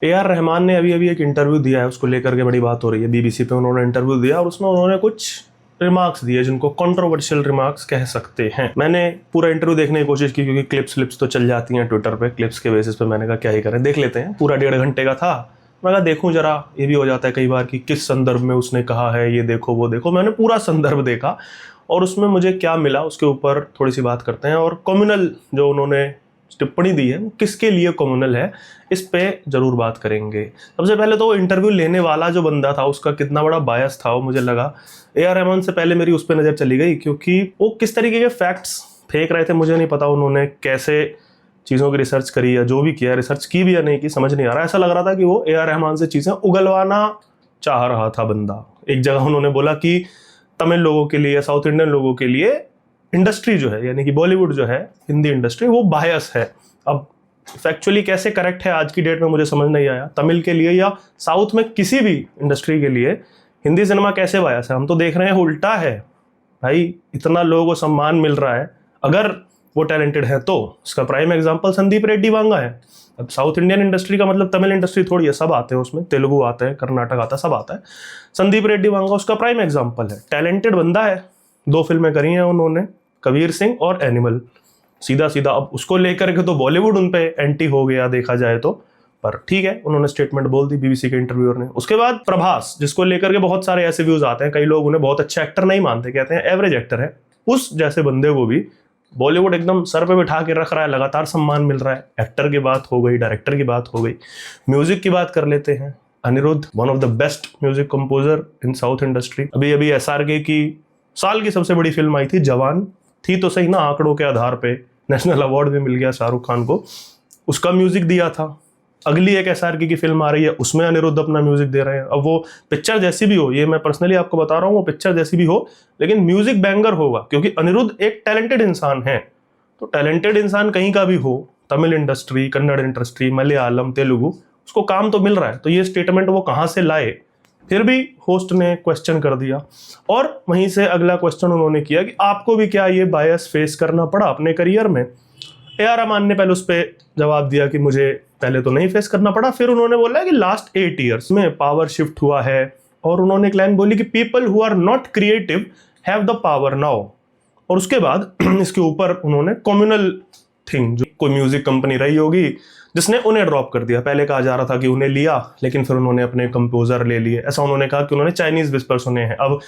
A R Rahman ने अभी अभी एक इंटरव्यू दिया है, उसको लेकर के बड़ी बात हो रही है। बीबीसी पे उन्होंने इंटरव्यू दिया और उसमें उन्होंने कुछ रिमार्क्स दिए जिनको कंट्रोवर्शियल रिमार्क्स कह सकते हैं। मैंने पूरा इंटरव्यू देखने की कोशिश की क्योंकि क्लिप्स तो चल जाती हैं ट्विटर पे। क्लिप्स के बेसिस पे मैंने कहा क्या ही करें, देख लेते हैं। पूरा 1.5 घंटे का था। मैं कहा देखूं जरा, ये भी हो जाता है कई बार कि किस संदर्भ में उसने कहा है, ये देखो वो देखो। मैंने पूरा संदर्भ देखा और उसमें मुझे क्या मिला उसके ऊपर थोड़ी सी बात करते हैं। और कम्युनल जो उन्होंने टिप्पणी दी है वो किसके लिए कम्युनल है, इस पे जरूर बात करेंगे। सबसे पहले तो वो इंटरव्यू लेने वाला जो बंदा था उसका कितना बड़ा बायस था वो मुझे लगा। ए आर रहमान से पहले मेरी उस पर नज़र चली गई क्योंकि वो किस तरीके के फैक्ट्स फेंक रहे थे। मुझे नहीं पता उन्होंने कैसे चीज़ों की रिसर्च करी या जो भी किया, रिसर्च की भी या नहीं की समझ नहीं आ रहा। ऐसा लग रहा था कि वो ए आर रहमान से चीज़ें उगलवाना चाह रहा था बंदा। एक जगह उन्होंने बोला कि तमिल लोगों के लिए, साउथ इंडियन लोगों के लिए इंडस्ट्री जो है, यानी कि बॉलीवुड जो है, हिंदी इंडस्ट्री, वो बायस है। अब फैक्चुअली कैसे करेक्ट है आज की डेट में मुझे समझ नहीं आया। तमिल के लिए या साउथ में किसी भी इंडस्ट्री के लिए हिंदी सिनेमा कैसे बायस है? हम तो देख रहे हैं उल्टा है भाई। इतना लोगों को सम्मान मिल रहा है अगर वो टैलेंटेड है तो। इसका प्राइम एग्जांपल संदीप रेड्डी वांगा है। अब साउथ इंडियन इंडस्ट्री का मतलब तमिल इंडस्ट्री थोड़ी है, सब आते हैं उसमें, तेलुगु आता है, कर्नाटक आता है, सब आता है। संदीप रेड्डी वांगा उसका प्राइम एग्जांपल है। टैलेंटेड बंदा है, 2 फिल्में करी हैं उन्होंने, कबीर सिंह और एनिमल। सीधा सीधा अब उसको लेकर के तो बॉलीवुड उन पे एंटी हो गया देखा जाए तो, पर ठीक है, उन्होंने स्टेटमेंट बोल दी बीबीसी के इंटरव्यूअर ने। उसके बाद प्रभास, जिसको लेकर के बहुत सारे ऐसे व्यूज आते हैं, कई लोग उन्हें बहुत अच्छा एक्टर नहीं मानते, कहते हैं एवरेज एक्टर है। उस जैसे बंदे को भी बॉलीवुड एकदम सर पे बिठा के रख रहा है, लगातार सम्मान मिल रहा है। एक्टर की बात हो गई, डायरेक्टर की बात हो गई, म्यूजिक की बात कर लेते हैं। Anirudh, one of the best music composer in south industry. अभी अभी एसआरके की साल की सबसे बड़ी फिल्म आई थी जवान, थी तो सही ना आंकड़ों के आधार पे, नेशनल अवार्ड भी मिल गया शाहरुख खान को, उसका म्यूजिक दिया था। अगली एक एसआरके की फिल्म आ रही है, उसमें अनिरुद्ध अपना म्यूजिक दे रहे हैं। अब वो पिक्चर जैसी भी हो, ये मैं पर्सनली आपको बता रहा हूँ, वो पिक्चर जैसी भी हो लेकिन म्यूजिक बैंगर होगा, क्योंकि अनिरुद्ध एक टैलेंटेड इंसान है। तो टैलेंटेड इंसान कहीं का भी हो, तमिल इंडस्ट्री, कन्नड़ इंडस्ट्री, मलयालम, तेलुगु, उसको काम तो मिल रहा है। तो ये स्टेटमेंट वो कहाँ से लाए? फिर भी होस्ट ने क्वेश्चन कर दिया और वहीं से अगला क्वेश्चन उन्होंने किया कि आपको भी क्या ये बायस फेस करना पड़ा अपने करियर में? ए आर रहमान ने पहले उस पर जवाब दिया कि मुझे पहले तो नहीं फेस करना पड़ा। फिर उन्होंने बोला कि लास्ट 8 ईयर्स में पावर शिफ्ट हुआ है। और उन्होंने एक लाइन बोली कि people who are not creative have the power now. और उसके बाद इसके ऊपर उन्होंने कम्युनल थिंग, जो कोई म्यूजिक कंपनी रही होगी जिसने उन्हें ड्रॉप कर दिया। पहले कहा जा रहा था कि उन्हें लिया, लेकिन फिर उन्होंने अपने कंपोजर ले लिए। ऐसा उन्होंने कहा कि उन्होंने चाइनीज विस्पर सुने हैं। अब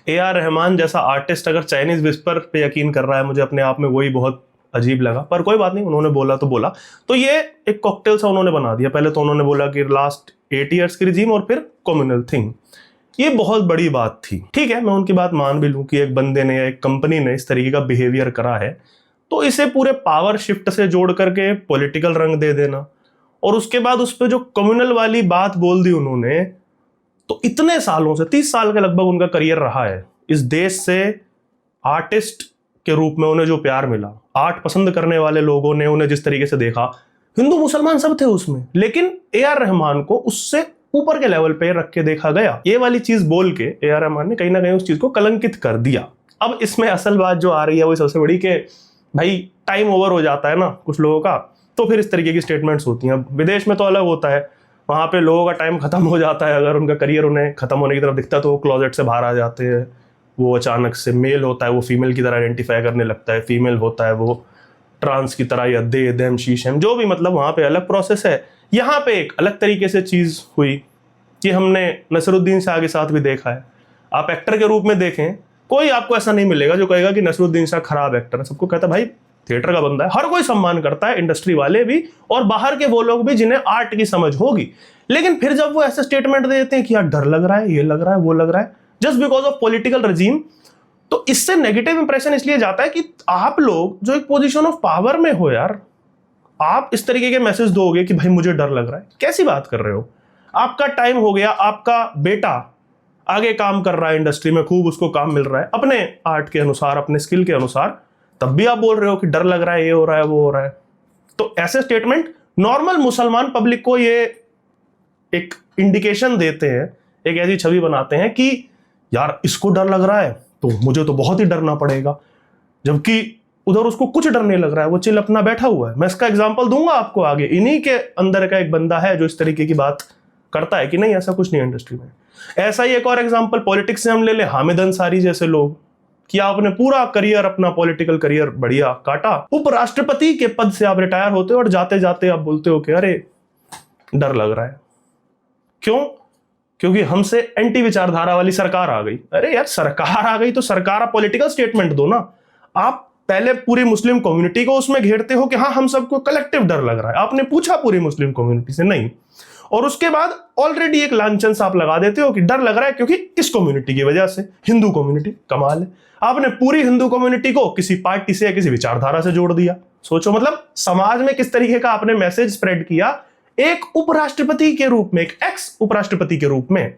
ए आर रहमान जैसा आर्टिस्ट अगर चाइनीज विस्पर पे यकीन कर रहा है, मुझे अपने आप में वही बहुत अजीब लगा, पर कोई बात नहीं, उन्होंने बोला तो बोला। तो ये एक कॉकटेल सा उन्होंने बना दिया। पहले तो उन्होंने बोला कि लास्ट 8 ईयर्स की रिजीम और फिर कम्युनल थिंग। ये बहुत बड़ी बात थी। ठीक है, मैं उनकी बात मान भी लूं कि एक बंदे ने या एक कंपनी ने इस तरीके का बिहेवियर करा है, तो इसे पूरे पावर शिफ्ट से जोड़ करके पॉलिटिकल रंग दे देना और उसके बाद उस पर जो कम्युनल वाली बात बोल दी उन्होंने, तो इतने सालों से, 30 साल के लगभग उनका करियर रहा है इस देश से। आर्टिस्ट के रूप में उन्हें जो प्यार मिला, आर्ट पसंद करने वाले लोगों ने उन्हें जिस तरीके से देखा, हिंदू मुसलमान सब थे उसमें, लेकिन ए आर रहमान को उससे ऊपर के लेवल पे रख के देखा गया। ये वाली चीज बोल के ए आर रहमान ने कहीं ना कहीं उस चीज को कलंकित कर दिया। अब इसमें असल बात जो आ रही है वो सबसे बड़ी कि भाई टाइम ओवर हो जाता है ना कुछ लोगों का, तो फिर इस तरीके की स्टेटमेंट्स होती हैं। विदेश में तो अलग होता है, वहाँ पे लोगों का टाइम खत्म हो जाता है, अगर उनका करियर उन्हें खत्म होने की तरफ दिखता है तो वो क्लोजेट से बाहर आ जाते हैं। वो अचानक से मेल होता है वो फीमेल की तरह आइडेंटिफाई करने लगता है, फीमेल होता है वो ट्रांस की तरह, या दे देम शी शेम, जो भी, मतलब वहाँ पे अलग प्रोसेस है। यहाँ पे एक अलग तरीके से चीज़ हुई कि हमने नसरुद्दीन शाह के साथ भी देखा है। आप एक्टर के रूप में देखें, कोई आपको ऐसा नहीं मिलेगा जो कहेगा कि नसरुद्दीन शाह खराब एक्टर है। सबको कहता है भाई थिएटर का बंदा है, हर कोई सम्मान करता है, इंडस्ट्री वाले भी और बाहर के वो लोग भी जिन्हें आर्ट की समझ होगी। लेकिन फिर जब वो ऐसे स्टेटमेंट देते हैं कि यार डर लग रहा है, ये लग रहा है, वो लग रहा है, जस्ट बिकॉज ऑफ पॉलिटिकल रजीम, तो इससे नेगेटिव इंप्रेशन इसलिए जाता है कि आप लोग जो एक पोजीशन ऑफ पावर में हो यार, आप इस तरीके के मैसेज दोगे कि भाई मुझे डर लग रहा है, कैसी बात कर रहे हो? आपका टाइम हो गया, आपका बेटा आगे काम कर रहा है इंडस्ट्री में, खूब उसको काम मिल रहा है अपने आर्ट के अनुसार, अपने स्किल के अनुसार, तब भी आप बोल रहे हो कि डर लग रहा है, ये हो रहा है, वो हो रहा है। तो ऐसे स्टेटमेंट नॉर्मल मुसलमान पब्लिक को ये एक इंडिकेशन देते हैं, एक ऐसी छवि बनाते हैं कि यार इसको डर लग रहा है तो मुझे तो बहुत ही डरना पड़ेगा। जबकि उधर उसको कुछ डर नहीं लग रहा है, वो चिल अपना बैठा हुआ है। मैं इसका एग्जांपल दूंगा आपको आगे। इन्हीं के अंदर का एक बंदा है जो इस तरीके की बात करता है कि नहीं ऐसा कुछ नहीं इंडस्ट्री में। ऐसा ही एक और एग्जांपल पॉलिटिक्स से हम ले ले, हामिद अंसारी जैसे लोग, कि आपने पूरा करियर, अपना पॉलिटिकल करियर बढ़िया काटा, उपराष्ट्रपति के पद से आप रिटायर होते हो और जाते जाते आप बोलते हो कि अरे डर लग रहा है। क्यों? क्योंकि हमसे एंटी विचारधारा वाली सरकार आ गई। अरे यार सरकार आ गई तो सरकार, आप पॉलिटिकल स्टेटमेंट दो ना। आप पहले पूरी मुस्लिम कम्युनिटी को उसमें घेरते हो कि हाँ हम सबको कलेक्टिव डर लग रहा है। आपने पूछा पूरी मुस्लिम कम्युनिटी से? नहीं। और उसके बाद ऑलरेडी एक लांछन सा आप लगा देते हो कि डर लग रहा है क्योंकि किस कम्युनिटी की वजह से? हिंदू कम्युनिटी। कमाल है, आपने पूरी हिंदू कम्युनिटी को किसी पार्टी से या किसी विचारधारा से जोड़ दिया। सोचो मतलब समाज में किस तरीके का आपने मैसेज स्प्रेड किया, एक उपराष्ट्रपति के रूप में, एक एक्स उपराष्ट्रपति के रूप में।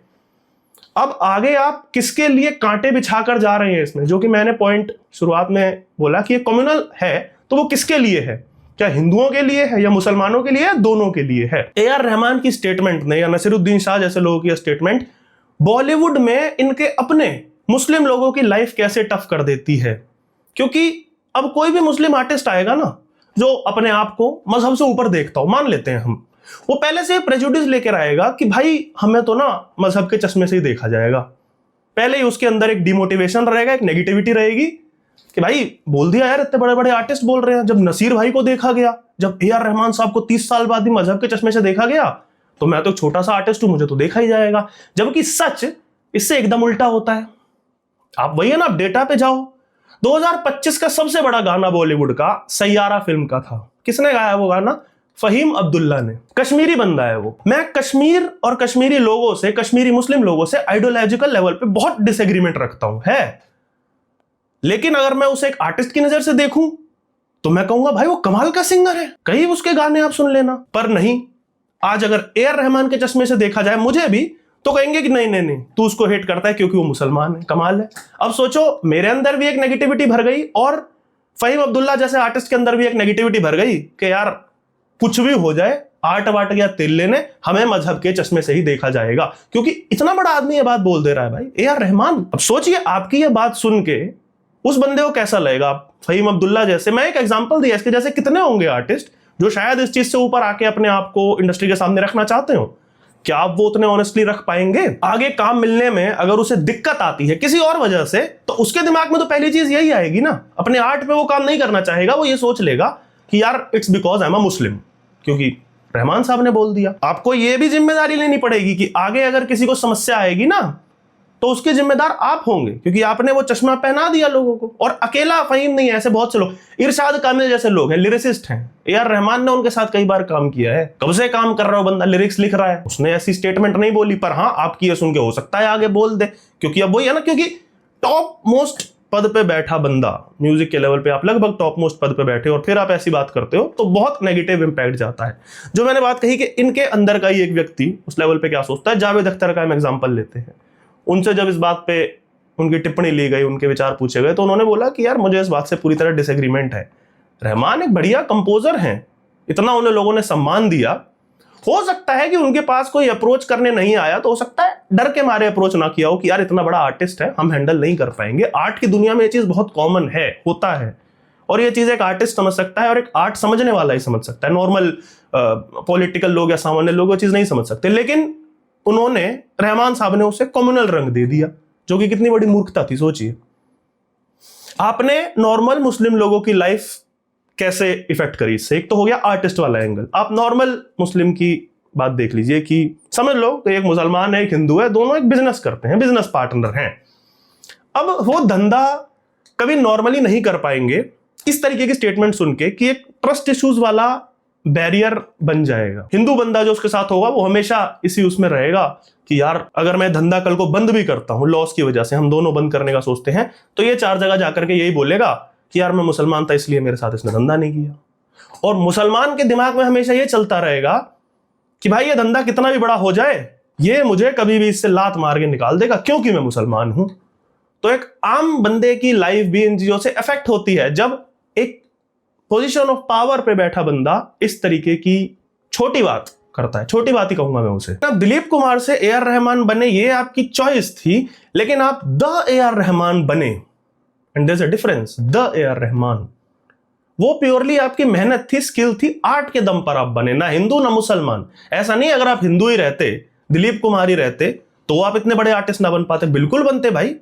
अब आगे आप किसके लिए कांटे बिछाकर जा रहे हैं इसमें, जो कि मैंने पॉइंट शुरुआत में बोला कि ये कम्युनल है, तो वो किसके लिए है? क्या हिंदुओं के लिए है या मुसलमानों के लिए है? दोनों के लिए है। ए.आर. रहमान की स्टेटमेंट ने या नसीरुद्दीन शाह जैसे लोगों की स्टेटमेंट बॉलीवुड में इनके अपने मुस्लिम लोगों की लाइफ कैसे टफ कर देती है। क्योंकि अब कोई भी मुस्लिम आर्टिस्ट आएगा ना जो अपने आप को मजहब से ऊपर देखता हो, मान लेते हैं हम, वो पहले से प्रेजुडिस लेकर आएगा कि भाई हमें तो ना मजहब के चश्मे से ही देखा जाएगा। पहले ही उसके अंदर एक डिमोटिवेशन रहेगा, एक नेगेटिविटी रहेगी कि भाई बोल दिया यार, इतने बड़े बड़े आर्टिस्ट बोल रहे हैं। जब नसीर भाई को देखा गया, जब ए.आर. रहमान साहब को 30 साल बाद ही मजहब के चश्मे से देखा गया, तो मैं तो छोटा सा आर्टिस्ट हूं, मुझे तो देखा ही जाएगा। जबकि सच इससे एकदम उल्टा होता है। आप वही है ना, आप डेटा पे जाओ। 2025 का सबसे बड़ा गाना बॉलीवुड का सैयारा फिल्म का था। किसने गाया वो गाना? फहीम अब्दुल्ला ने। कश्मीरी बंदा है वो। मैं कश्मीर और कश्मीरी लोगों से, कश्मीरी मुस्लिम लोगों से आइडियोलॉजिकल लेवल पे बहुत डिसएग्रीमेंट रखता हूं, है। लेकिन अगर मैं उसे एक आर्टिस्ट की नजर से देखूं तो मैं कहूंगा भाई वो कमाल का सिंगर है, कहीं उसके गाने आप सुन लेना। पर नहीं, आज अगर ए.आर. रहमान के चश्मे से देखा जाए मुझे भी, तो कहेंगे कि नहीं नहीं नहीं, तू उसको हेट करता है क्योंकि वो मुसलमान है। कमाल है। अब सोचो, मेरे अंदर भी एक नेगेटिविटी भर गई और फहीम अब्दुल्ला जैसे आर्टिस्ट के अंदर भी एक नेगेटिविटी भर गई कि यार कुछ भी हो जाए, आर्ट वाट या तेल लेने, हमें मजहब के चश्मे से ही देखा जाएगा। क्योंकि इतना बड़ा आदमी ये बात बोल दे रहा है भाई, ए.आर. रहमान। अब सोचिए आपकी ये बात सुन के उस बंदे को कैसा लगेगा। फहीम अब्दुल्ला जैसे, मैं एक एग्जांपल दिया, इसके जैसे कितने होंगे आर्टिस्ट जो शायद इस चीज से ऊपर आके अपने आप को इंडस्ट्री के सामने रखना चाहते हो। क्या आप वो उतने ऑनेस्टली रख पाएंगे? आगे काम मिलने में अगर उसे दिक्कत आती है किसी और वजह से, तो उसके दिमाग में तो पहली चीज यही आएगी ना, अपने आर्ट पे वो काम नहीं करना चाहेगा। वो ये सोच लेगा कि यार it's because I am a Muslim, क्योंकि रहमान साहब ने बोल दिया। आपको ये भी जिम्मेदारी लेनी पड़ेगी कि आगे अगर किसी को समस्या आएगी ना, तो उसके जिम्मेदार आप होंगे, क्योंकि आपने वो चश्मा पहना दिया लोगों को। और अकेला फहीम नहीं है, ऐसे बहुत से लोग, इरशाद कामिल जैसे लोग हैं, लिरिसिस्ट हैं। ए.आर. रहमान ने उनके साथ कई बार काम किया है। कब से काम कर रहा हो बंदा, लिरिक्स लिख रहा है। उसने ऐसी स्टेटमेंट नहीं बोली, पर हाँ आपकी ये सुन के हो सकता है आगे बोल दे, क्योंकि अब वही है ना, क्योंकि टॉप मोस्ट पद पे बैठा बंदा, म्यूजिक के लेवल पे आप लगभग टॉप मोस्ट पद पे बैठे और फिर आप ऐसी बात करते हो, तो बहुत नेगेटिव इंपैक्ट जाता है। जो मैंने बात कही कि इनके अंदर का ही एक व्यक्ति उस लेवल पे क्या सोचता है। जावेद अख्तर का हम एग्जांपल लेते हैं। उनसे जब इस बात पे उनकी टिप्पणी ली गई, उनके विचार पूछे गए, तो उन्होंने बोला कि यार मुझे इस बात से पूरी तरह डिसएग्रीमेंट है। रहमान एक बढ़िया कंपोजर हैं, इतना उन्हें लोगों ने सम्मान दिया। हो सकता है कि उनके पास कोई अप्रोच करने नहीं आया, तो हो सकता है डर के मारे अप्रोच ना किया हो कि यार इतना बड़ा आर्टिस्ट है, हम हैंडल नहीं कर पाएंगे। आर्ट की दुनिया में ये चीज बहुत कॉमन है, होता है, और ये चीज एक आर्टिस्ट समझ सकता है और एक आर्ट समझने वाला ही समझ सकता है। नॉर्मल पॉलिटिकल लोग या सामान्य लोग वो चीज नहीं समझ सकते। लेकिन उन्होंने, रहमान साहब ने उसे कम्युनल रंग दे दिया, जो कि कितनी बड़ी मूर्खता थी। सोचिए, आपने नॉर्मल मुस्लिम लोगों की लाइफ कैसे इफेक्ट करी इससे। एक तो हो गया आर्टिस्ट वाला एंगल। आप नॉर्मल मुस्लिम की बात देख लीजिए कि समझ लो कि एक मुसलमान है, एक हिंदू है, दोनों एक बिजनेस करते हैं, बिजनेस पार्टनर हैं। अब वो धंधा कभी नॉर्मली नहीं कर पाएंगे इस तरीके की स्टेटमेंट सुन के कि एक ट्रस्ट इश्यूज वाला बैरियर बन जाएगा। हिंदू बंदा जो उसके साथ होगा वो हमेशा इसी उसमें रहेगा कि यार अगर मैं धंधा कल को बंद भी करता हूं लॉस की वजह से, हम दोनों बंद करने का सोचते हैं, तो ये 4 जगह जाकर के यही बोलेगा कि यार मैं मुसलमान था इसलिए मेरे साथ इसने धंधा नहीं किया। और मुसलमान के दिमाग में हमेशा ये चलता रहेगा कि भाई ये धंधा कितना भी बड़ा हो जाए, ये मुझे कभी भी इससे लात मार के निकाल देगा क्योंकि मैं मुसलमान हूं। तो एक आम बंदे की लाइफ भी इन चीजों से अफेक्ट होती है जब एक पोजीशन ऑफ पावर पे बैठा बंदा इस तरीके की छोटी बात करता है। छोटी बात ही कहूंगा मैं उसे। अब दिलीप कुमार से ए.आर. रहमान बने, ये आपकी चॉइस थी, लेकिन आप द ए.आर. रहमान बने, and there is a difference. The A R. Rahman, वो प्योरली आपकी मेहनत थी, स्किल थी, आर्ट के दम पर आप बने, ना हिंदू ना मुसलमान। ऐसा नहीं अगर आप हिंदू ही रहते, दिलीप कुमार ही रहते, तो आप इतने बड़े आर्टिस्ट ना बन पाते। बिल्कुल बनते भाई।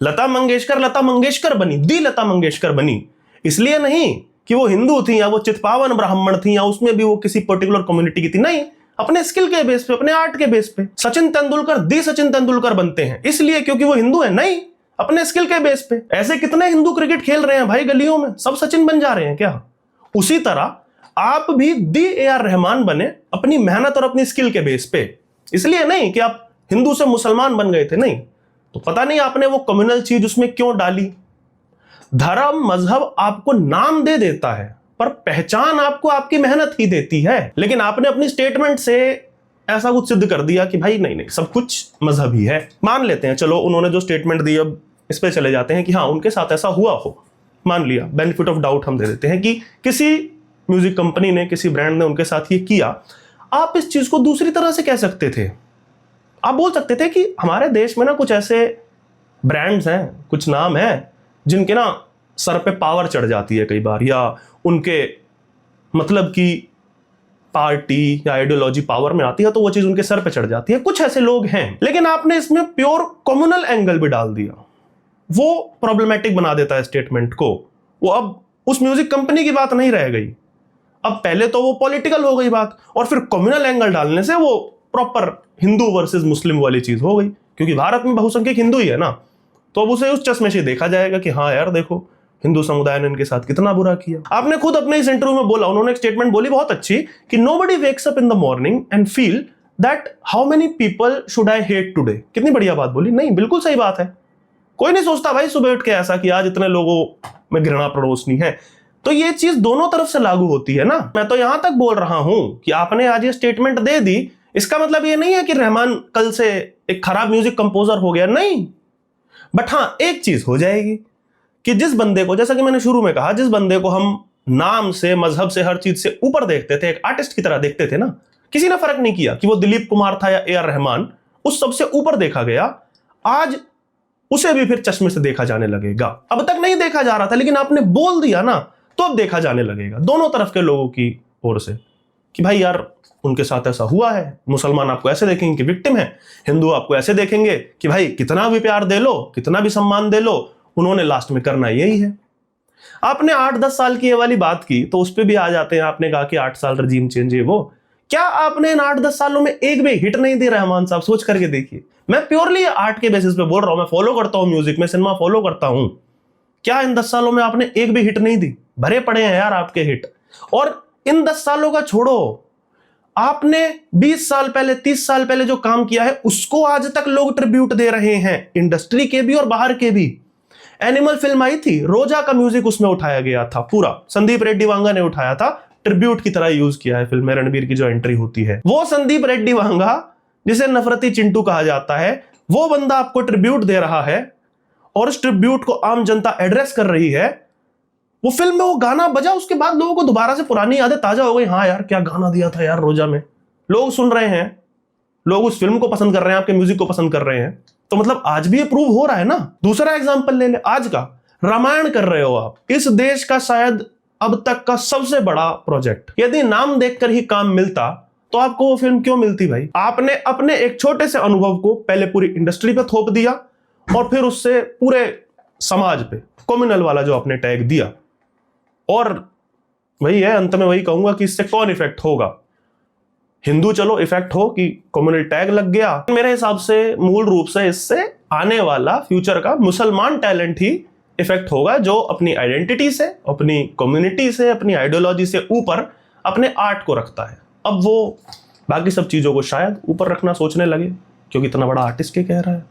लता मंगेशकर बनी, दी लता मंगेशकर बनी इसलिए नहीं कि वो हिंदू थी या वो चितपावन ब्राह्मण थी या उसमें भी वो किसी पर्टिकुलर कम्युनिटी की थी, नहीं, अपने स्किल के बेस पे, अपने आर्ट के बेस पे। सचिन तेंदुलकर दी सचिन तेंदुलकर बनते हैं इसलिए क्योंकि वो हिंदू है, नहीं, अपने स्किल के बेस पे। ऐसे कितने हिंदू क्रिकेट खेल रहे हैं भाई गलियों में, सब सचिन बन जा रहे हैं क्या? उसी तरह आप भी दी AR रहमान बने अपनी मेहनत और अपनी स्किल के बेस पे, इसलिए नहीं कि आप हिंदू से मुसलमान बन गए थे, नहीं। तो पता नहीं आपने वो कम्युनल चीज उसमें क्यों डाली। धर्म मजहब आपको नाम दे देता है पर पहचान आपको आपकी मेहनत ही देती है। लेकिन आपने अपनी स्टेटमेंट से ऐसा कुछ सिद्ध कर दिया कि भाई नहीं, सब कुछ मजहब ही है। मान लेते हैं, चलो उन्होंने जो स्टेटमेंट दी, अब इस पे चले जाते हैं कि हाँ उनके साथ ऐसा हुआ हो, मान लिया, बेनिफिट ऑफ डाउट हम दे देते हैं कि किसी म्यूजिक कंपनी ने, किसी ब्रांड ने उनके साथ ये किया। आप इस चीज को दूसरी तरह से कह सकते थे। आप बोल सकते थे कि हमारे देश में ना कुछ ऐसे ब्रांड्स हैं, कुछ नाम हैं जिनके ना सर पे पावर चढ़ जाती है कई बार, या उनके मतलब की पार्टी या आइडियोलॉजी पावर में आती है तो वो चीज उनके सर पे चढ़ जाती है। कुछ ऐसे लोग हैं। लेकिन आपने इसमें प्योर कम्युनल एंगल भी डाल दिया, वो प्रॉब्लमेटिक बना देता है स्टेटमेंट को। वो अब उस म्यूजिक कंपनी की बात नहीं रह गई, अब पहले तो वो पॉलिटिकल हो गई बात, और फिर कम्युनल एंगल डालने से वो प्रॉपर हिंदू वर्सेस मुस्लिम वाली चीज हो गई। क्योंकि भारत में बहुसंख्यक हिंदू ही है ना, तो अब उसे उस चश्मे से देखा जाएगा कि हाँ यार देखो हिंदू समुदाय ने इनके साथ कितना बुरा किया। आपने खुद अपने इस इंटरव्यू में बोला, उन्होंने एक स्टेटमेंट बोली बहुत अच्छी कि nobody wakes up in the morning and feel that how many people should I hate today. कितनी बढ़िया बात बोली। नहीं, बिल्कुल सही बात है। कोई नहीं सोचता भाई सुबह उठ के ऐसा कि आज इतने लोगों में घृणा परोसनी है। तो ये चीज दोनों तरफ से लागू होती है ना। मैं तो यहां तक बोल रहा हूं कि आपने आज ये स्टेटमेंट दे दी, इसका मतलब ये नहीं है कि रहमान कल से एक खराब म्यूजिक कंपोजर हो गया, नहीं। बट हां, एक चीज हो जाएगी कि जिस बंदे को, जैसा कि मैंने शुरू में कहा, जिस बंदे को हम नाम से, मजहब से, हर चीज से ऊपर देखते थे, एक आर्टिस्ट की तरह देखते थे ना, किसी ने फर्क नहीं किया कि वो दिलीप कुमार था या AR रहमान, उस सबसे ऊपर देखा गया। आज उसे भी फिर चश्मे से देखा जाने लगेगा। अब तक नहीं देखा जा रहा था, लेकिन आपने बोल दिया ना, तो अब देखा जाने लगेगा दोनों तरफ के लोगों की ओर से कि भाई यार उनके साथ ऐसा हुआ है। मुसलमान आपको ऐसे देखेंगे कि विक्टिम है, हिंदू आपको ऐसे देखेंगे कि भाई कितना भी प्यार दे लो, कितना भी सम्मान दे लो, उन्होंने लास्ट में करना यही है। आपने 8-10 साल की ये वाली बात की, तो उस पर भी आ जाते हैं। आपने कहा कि 8 साल रजीम चेंज है वो, क्या आपने इन 8-10 सालों में एक भी हिट नहीं दी रहमान साहब? सोच करके देखिए। मैं प्योरली आर्ट के बेसिस पे बोल रहा हूं, मैं फॉलो करता हूं म्यूजिक में, सिनेमा फॉलो करता हूं। क्या इन 10 सालों में आपने एक भी हिट नहीं दी? भरे पड़े हैं यार आपके हिट। और इन 10 सालों का छोड़ो, आपने 20 साल पहले, 30 साल पहले जो काम किया है उसको आज तक लोग ट्रिब्यूट दे रहे हैं, इंडस्ट्री के भी और बाहर के भी। एनिमल फिल्म आई थी, रोजा का म्यूजिक उसमें उठाया गया था पूरा, संदीप रेड्डी वांगा ने उठाया था, ट्रिब्यूट की तरह यूज किया है फिल्म में। रणबीर की जो एंट्री होती है, वो संदीप रेड्डी वांगा, जिसे नफरती चिंटू कहा जाता है, वो बंदा आपको ट्रिब्यूट दे रहा है और उस ट्रिब्यूट को आम जनता एड्रेस कर रही है। वो फिल्म में वो गाना बजा, उसके बाद लोगों को दोबारा से पुरानी यादें ताजा हो गई। हाँ यार, क्या गाना दिया था यार रोजा में। लोग सुन रहे हैं, लोग उस फिल्म को पसंद कर रहे हैं, आपके म्यूजिक को पसंद कर रहे हैं। तो मतलब आज भी ये प्रूव हो रहा है ना। दूसरा एग्जांपल ले ले, आज का रामायण कर रहे हो आप, इस देश का शायद अब तक का सबसे बड़ा प्रोजेक्ट। यदि नाम देखकर ही काम मिलता तो आपको वो फिल्म क्यों मिलती भाई? आपने अपने एक छोटे से अनुभव को पहले पूरी इंडस्ट्री पे थोप दिया और फिर उससे पूरे समाज पे कम्युनल वाला जो आपने टैग दिया। और वही है, अंत में वही कहूंगा कि इससे कौन इफेक्ट होगा? हिंदू चलो इफेक्ट हो कि कम्युनल टैग लग गया। मेरे हिसाब से मूल रूप से इससे आने वाला फ्यूचर का मुसलमान टैलेंट ही इफेक्ट होगा, जो अपनी आइडेंटिटी से, अपनी कम्युनिटी से, अपनी आइडियोलॉजी से ऊपर अपने आर्ट को रखता है। अब वो बाकी सब चीजों को शायद ऊपर रखना सोचने लगे, क्योंकि इतना बड़ा आर्टिस्ट के कह रहा है।